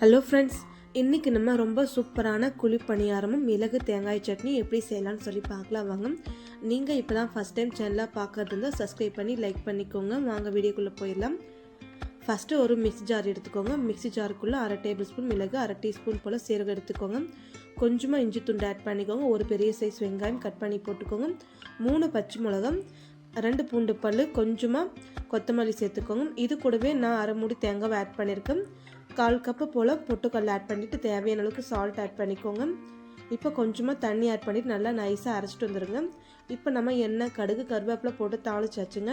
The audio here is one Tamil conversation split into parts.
ஹலோ ஃப்ரெண்ட்ஸ், இன்றைக்கி நம்ம ரொம்ப சூப்பரான குழி பணியாரமும் மிளகு தேங்காய் சட்னி எப்படி செய்யலான்னு சொல்லி பார்க்கலாம் வாங்க. நீங்கள் இப்போ தான் ஃபஸ்ட் டைம் சேனலாக பார்க்கறது இருந்தால் சப்ஸ்கிரைப் பண்ணி லைக் பண்ணிக்கோங்க. வாங்க வீடியோக்குள்ளே போயிடலாம். ஃபஸ்ட்டு ஒரு மிக்ஸி ஜார் எடுத்துக்கோங்க. மிக்ஸி ஜாருக்குள்ளே 1/2 டேபிள் ஸ்பூன் மிளகு, 1/2 டீஸ்பூன் போல் சீரகம் எடுத்துக்கோங்க. கொஞ்சமாக இஞ்சி துண்டு ஆட் பண்ணிக்கோங்க. ஒரு பெரிய சைஸ் வெங்காயம் கட் பண்ணி போட்டுக்கோங்க. 3 பச்சை மிளகாய், 2 பூண்டு பல், கொஞ்சமாக கொத்தமல்லி சேர்த்துக்கோங்க. இது கூடவே நான் 1/2 மூடி தேங்காவை ஆட் பண்ணியிருக்கேன். 1/4 கப்பு போல் பொட்டுக்கடலை ஆட் பண்ணிவிட்டு தேவையான அளவுக்கு சால்ட் ஆட் பண்ணிக்கோங்க. இப்போ கொஞ்சமாக தண்ணி ஆட் பண்ணிவிட்டு நல்லா நைஸாக அரைச்சிட்டு வந்துடுங்க. இப்போ நம்ம எண்ணெய், கடுகு, கருவேப்பிலை போட்டு தாளிச்சாச்சுங்க.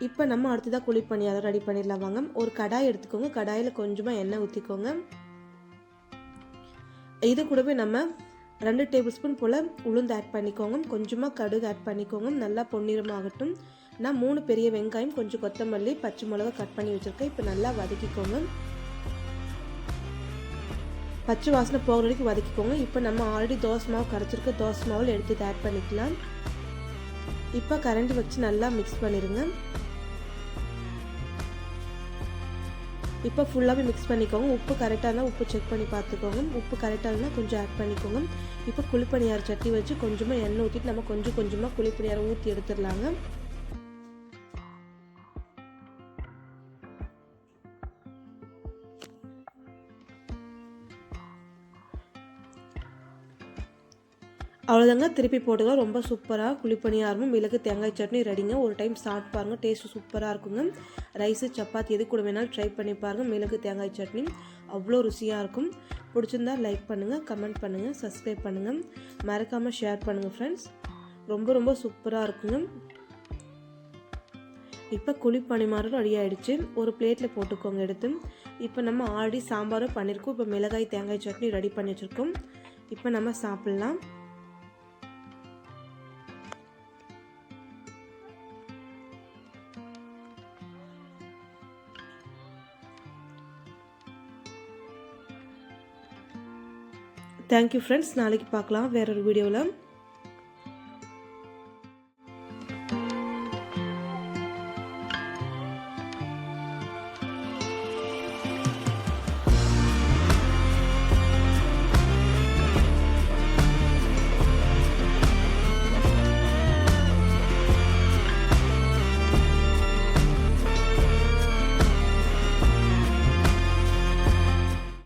இப்போ நம்ம அடுத்ததாக குழி பணியாரம் ரெடி பண்ணிடலாம் வாங்க. ஒரு கடாய் எடுத்துக்கோங்க. கடாயில் கொஞ்சமாக எண்ணெய் ஊற்றிக்கோங்க. இது கூடவே நம்ம 2 டேபிள் ஸ்பூன் போல் உளுந்து ஆட் பண்ணிக்கோங்க. கொஞ்சமாக கடுகு ஆட் பண்ணிக்கோங்க. நல்லா பொன்னிறமாகட்டும். நான் 3 பெரிய வெங்காயம், கொஞ்சம் கொத்தமல்லி, பச்சை மிளகா கட் பண்ணி வச்சுருக்கேன். இப்போ நல்லா வதக்கிக்கோங்க. பச்சை வாசனை போகிற வரைக்கும் வதக்கிக்கோங்க. இப்போ நம்ம ஆல்ரெடி தோசை மாவு கரைச்சிருக்க தோசை மாவில் எடுத்து இதை ஆட் பண்ணிக்கலாம். இப்போ கரண்டி வச்சு நல்லா மிக்ஸ் பண்ணிடுங்க. இப்போ ஃபுல்லாகவே மிக்ஸ் பண்ணிக்கோங்க. உப்பு கரெக்டாக இருந்தால் உப்பு செக் பண்ணி பார்த்துக்கோங்க. உப்பு கரெக்டாக இருந்தால் கொஞ்சம் ஆட் பண்ணிக்கோங்க. இப்போ குழிப்பணியார சட்டி வச்சு கொஞ்சமாக எண்ணெய் ஊற்றிட்டு நம்ம கொஞ்சம் கொஞ்சமாக குழிப்பணியாரம் ஊற்றி எடுத்துடலாங்க. அவ்வளோதாங்க, திருப்பி போட்டுங்க. ரொம்ப சூப்பராக குழிப்பணியாரமும் மிளகு தேங்காய் சட்னி ரெடிங்க. ஒரு டைம் சாப்பிட்டு பாருங்கள், டேஸ்ட்டு சூப்பராக இருக்குங்க. ரைஸு, சப்பாத்தி எது கூட வேணாலும் ட்ரை பண்ணி பாருங்கள். மிளகு தேங்காய் சட்னி அவ்வளோ ருசியாக இருக்கும். பிடிச்சிருந்தா லைக் பண்ணுங்கள், கமெண்ட் பண்ணுங்கள், சப்ஸ்கிரைப் பண்ணுங்கள், மறக்காமல் ஷேர் பண்ணுங்கள் ஃப்ரெண்ட்ஸ். ரொம்ப ரொம்ப சூப்பராக இருக்குங்க. இப்போ குழிப்பணியாரம் ரெடி ஆகிடுச்சு. ஒரு பிளேட்டில் போட்டுக்கோங்க எடுத்து. இப்போ நம்ம ஆல்ரெடி சாம்பாரும் பண்ணியிருக்கோம். இப்போ மிளகாய் தேங்காய் சட்னி ரெடி பண்ணி வச்சுருக்கோம். இப்போ நம்ம சாப்பிட்லாம். Thank you friends. நாளைக்கு பார்க்கலாம் வேற ஒரு வீடியோவில்.